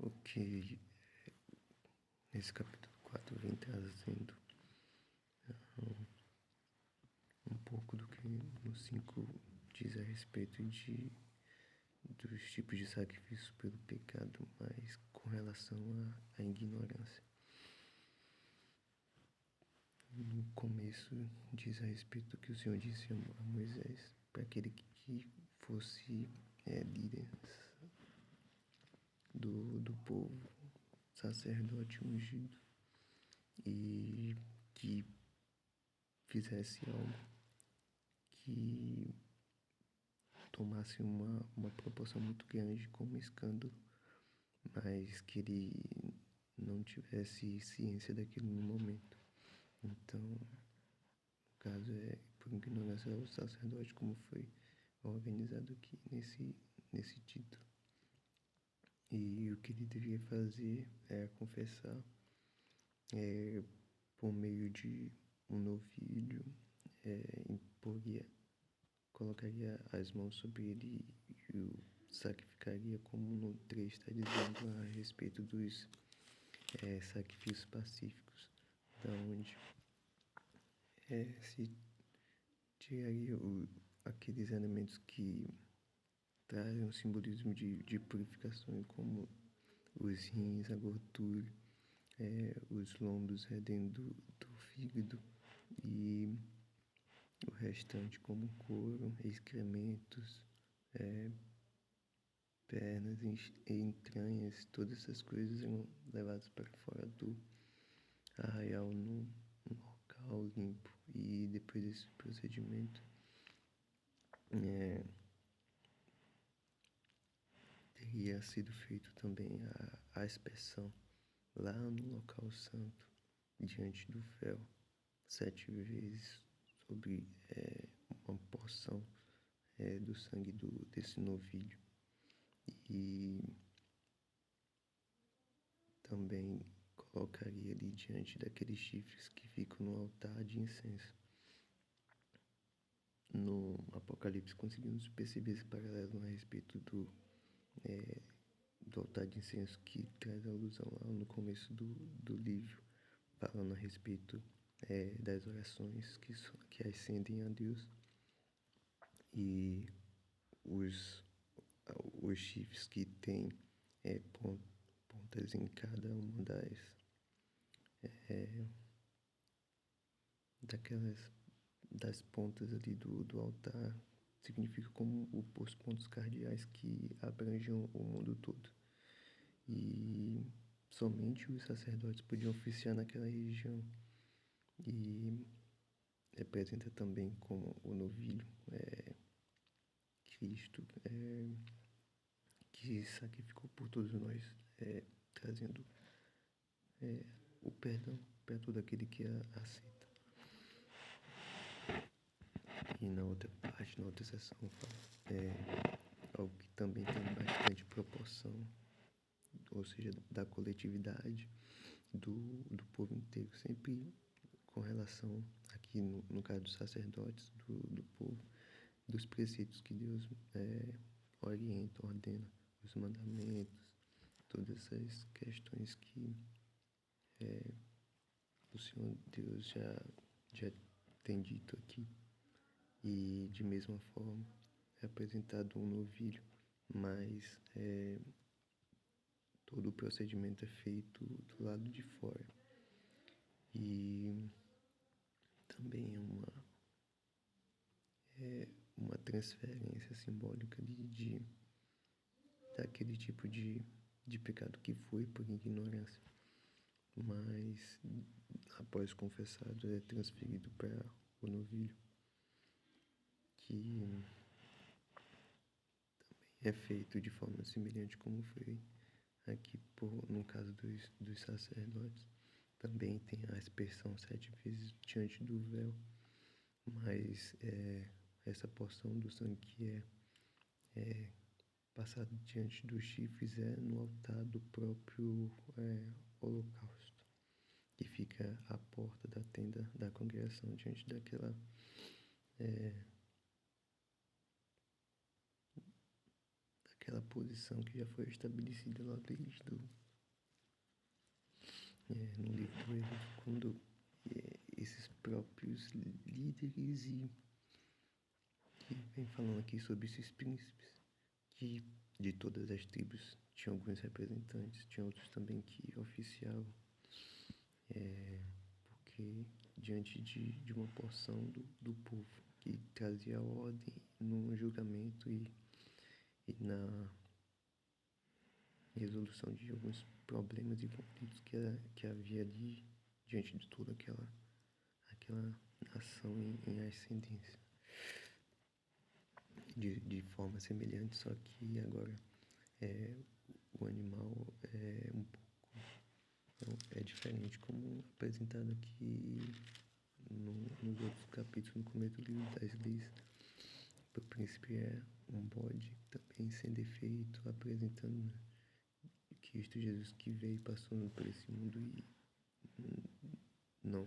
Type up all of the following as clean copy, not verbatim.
o que nesse capítulo 4 vem trazendo um pouco do que no 5 diz a respeito dos tipos de sacrifício pelo pecado, mas com relação à ignorância. No começo diz a respeito do que o Senhor disse a Moisés, para aquele que fosse líder do povo, sacerdote ungido, e que fizesse algo que tomasse uma proporção muito grande como escândalo, mas que ele não tivesse ciência daquilo no momento. Então, no caso por ignorância do sacerdote, como foi organizado aqui nesse título. E o que ele deveria fazer é confessar por meio de um novilho, colocaria as mãos sobre ele e o sacrificaria, como no 3 está dizendo a respeito dos sacrifícios pacíficos, da onde se tiraria aqueles elementos que trazem um simbolismo de purificação, como os rins, a gordura, os lombos dentro do fígado e o restante como couro, excrementos, pernas, entranhas, todas essas coisas eram levadas para fora do arraial num local limpo. E depois desse procedimento teria sido feito também a aspersão lá no local santo, diante do véu, 7 vezes sobre uma porção do sangue desse novilho. E também colocaria ali diante daqueles chifres que ficam no altar de incenso. No Apocalipse conseguimos perceber esse paralelo a respeito do altar de incenso, que traz a alusão lá no começo do livro, falando a respeito das orações que ascendem a Deus, e os chifres que têm pontas em cada uma das pontas ali do altar, significa como os pontos cardeais que abrangem o mundo todo. E somente os sacerdotes podiam oficiar naquela região. E representa também como o novilho, Cristo, que sacrificou por todos nós, trazendo o perdão para todo aquele que aceita. E na outra parte, na outra seção, fala algo que também tem bastante proporção, ou seja, da coletividade do povo inteiro, sempre com relação, aqui no caso dos sacerdotes, do povo, dos preceitos que Deus orienta, ordena, os mandamentos, todas essas questões que o Senhor Deus já tem dito aqui. E de mesma forma é apresentado um novilho, mas todo o procedimento é feito do lado de fora. E também uma transferência simbólica daquele tipo de pecado que foi por ignorância, mas após confessado é transferido para o novilho, que também é feito de forma semelhante como foi aqui no caso dos sacerdotes. Também tem a aspersão 7 vezes diante do véu, mas essa porção do sangue que é passado diante dos chifres no altar do próprio holocausto, que fica à porta da tenda da congregação, diante daquela naquela posição que já foi estabelecida lá desde no livro do Êxodo, quando esses próprios líderes que vem falando aqui sobre esses príncipes, que de todas as tribos tinha alguns representantes, tinha outros também que oficiavam, porque diante de uma porção do povo que trazia ordem no julgamento e na resolução de alguns problemas e conflitos que havia ali diante de toda aquela nação em ascendência. De forma semelhante, só que agora o animal é diferente, como apresentado aqui nos outros capítulos, no começo do livro das leis. O príncipe é um bode também sem defeito, apresentando Cristo Jesus que veio passando por esse mundo e não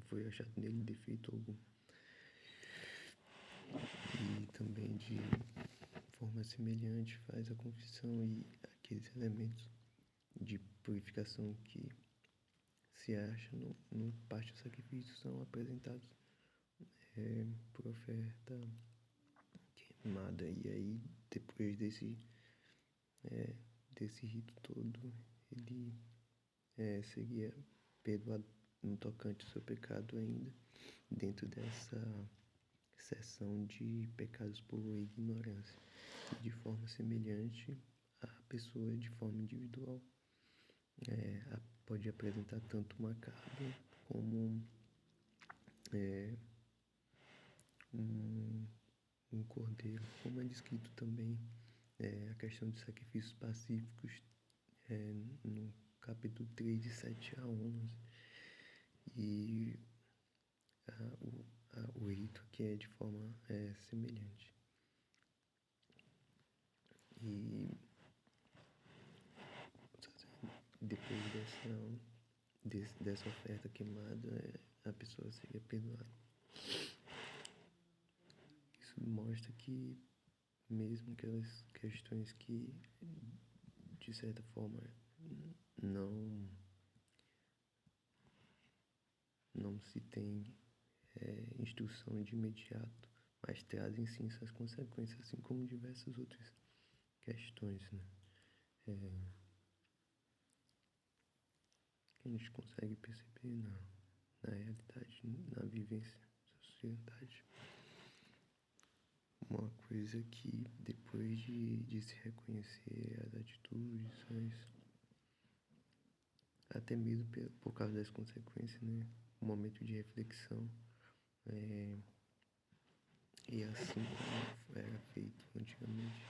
foi achado nele defeito algum. E também de forma semelhante faz a confissão e aqueles elementos de purificação que se acha no parte do sacrifício são apresentados por oferta queimada. E aí, depois desse rito todo, ele seria perdoado no tocante ao seu pecado ainda, dentro dessa seção de pecados por ignorância. E de forma semelhante, a pessoa de forma individual pode apresentar tanto uma carne como um cordeiro, como é descrito também a questão de sacrifícios pacíficos no capítulo 3, de 7 a 11. E o rito aqui é de forma semelhante. E depois dessa oferta queimada, a pessoa seria perdoada. Isso mostra que mesmo aquelas questões que, de certa forma, não se tem instrução de imediato, mas trazem sim suas consequências, assim como diversas outras questões, né? Que a gente consegue perceber na realidade, na vivência da sociedade. Uma coisa que depois de se reconhecer as atitudes, até mesmo por causa das consequências, né? Um momento de reflexão, e assim como era feito antigamente,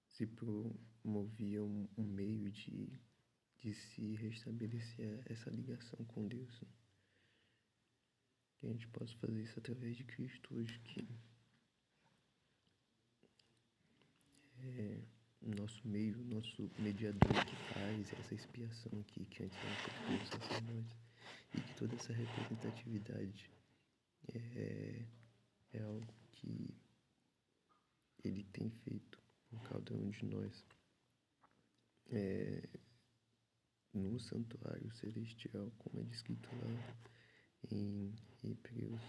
se promovia um meio de se restabelecer essa ligação com Deus, né? Que a gente possa fazer isso através de Cristo hoje, que nosso meio, nosso mediador que faz essa expiação aqui, que antes era feito pelos sacerdotes, e que toda essa representatividade é algo que ele tem feito por cada um de nós no santuário celestial, como é descrito lá em Hebreus,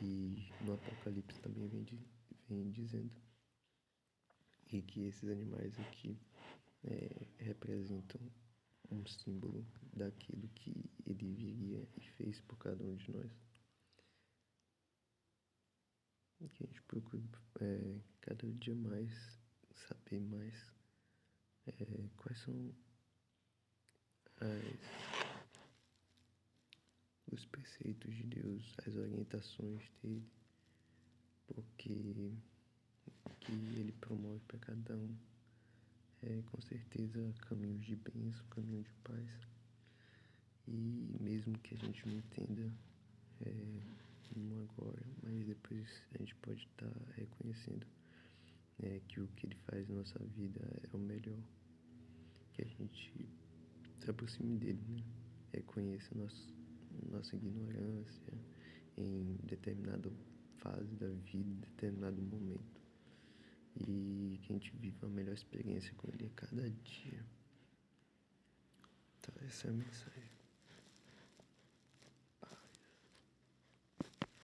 e no Apocalipse também vem dizendo, e que esses animais aqui representam um símbolo daquilo que ele viria e fez por cada um de nós. E que a gente procure cada dia mais saber mais quais são os preceitos de Deus, as orientações dele, porque que ele promove para cada um com certeza caminhos de bênção, caminho de paz. E mesmo que a gente não entenda não agora, mas depois a gente pode estar reconhecendo que o que ele faz na nossa vida é o melhor, que a gente se aproxime dele, né? Reconheça nossa ignorância em determinada fase da vida, em determinado momento. E que a gente viva a melhor experiência com ele a cada dia. Então, essa é a mensagem.